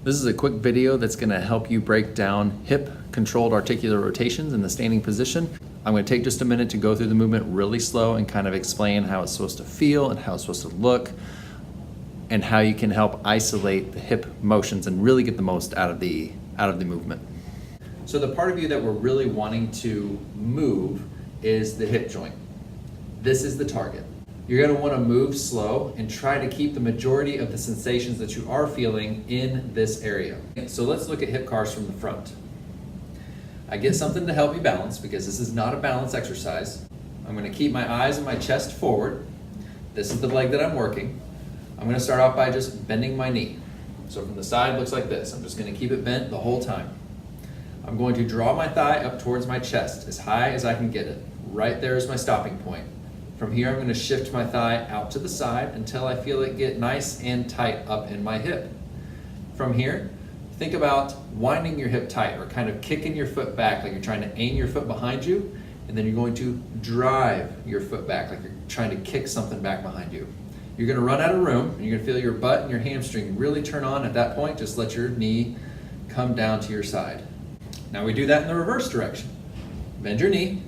This is a quick video that's going to help you break down hip controlled articular rotations in the standing position. I'm going to take just a minute to go through the movement really slow and kind of explain how it's supposed to feel and how it's supposed to look and how you can help isolate the hip motions and really get the most out of the movement. So the part of you that we're really wanting to move is the hip joint. This is the target. You're going to want to move slow and try to keep the majority of the sensations that you are feeling in this area. So let's look at hip cars from the front. I get something to help you balance because this is not a balance exercise. I'm going to keep my eyes and my chest forward. This is the leg that I'm working. I'm going to start off by just bending my knee. So from the side it looks like this. I'm just going to keep it bent the whole time. I'm going to draw my thigh up towards my chest as high as I can get it. Right there is my stopping point. From here, I'm going to shift my thigh out to the side until I feel it get nice and tight up in my hip. From here, think about winding your hip tight or kind of kicking your foot back like you're trying to aim your foot behind you, and then you're going to drive your foot back like you're trying to kick something back behind you. You're going to run out of room, and you're going to feel your butt and your hamstring really turn on. At that point, just let your knee come down to your side. Now we do that in the reverse direction. Bend your knee.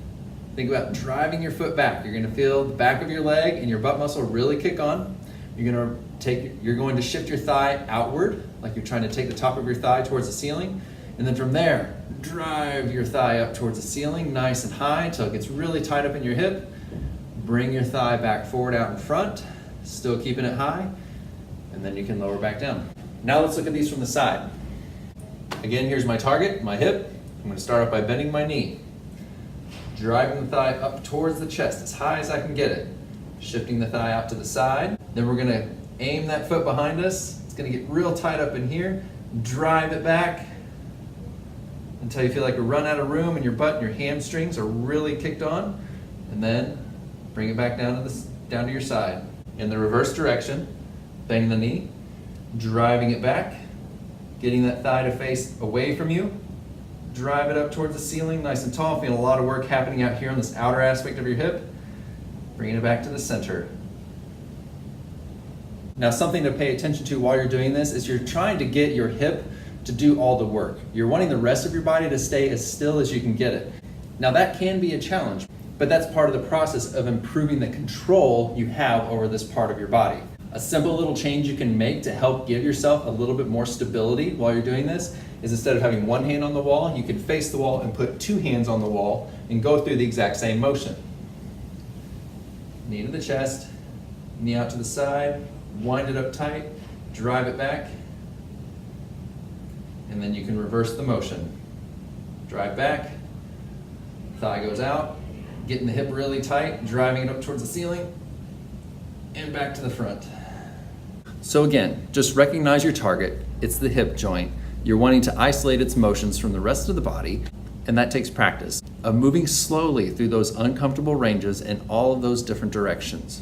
Think about driving your foot back. You're going to feel the back of your leg and your butt muscle really kick on. You're going to shift your thigh outward, like you're trying to take the top of your thigh towards the ceiling. And then from there, drive your thigh up towards the ceiling, nice and high until it gets really tight up in your hip. Bring your thigh back forward out in front, still keeping it high, and then you can lower back down. Now let's look at these from the side. Again, here's my target, my hip. I'm going to start off by bending my knee. Driving the thigh up towards the chest as high as I can get it. Shifting the thigh out to the side. Then we're going to aim that foot behind us. It's going to get real tight up in here. Drive it back until you feel like you run out of room and your butt and your hamstrings are really kicked on. And then bring it back down to your side. In the reverse direction, bending the knee, driving it back, getting that thigh to face away from you. Drive it up towards the ceiling, nice and tall. Feel a lot of work happening out here on this outer aspect of your hip. Bringing it back to the center. Now something to pay attention to while you're doing this is you're trying to get your hip to do all the work. You're wanting the rest of your body to stay as still as you can get it. Now that can be a challenge, but that's part of the process of improving the control you have over this part of your body. A simple little change you can make to help give yourself a little bit more stability while you're doing this is instead of having one hand on the wall, you can face the wall and put two hands on the wall and go through the exact same motion. Knee to the chest, knee out to the side, wind it up tight, drive it back, and then you can reverse the motion. Drive back, thigh goes out, getting the hip really tight, driving it up towards the ceiling, and back to the front. So again, just recognize your target. It's the hip joint. You're wanting to isolate its motions from the rest of the body, and that takes practice of moving slowly through those uncomfortable ranges in all of those different directions.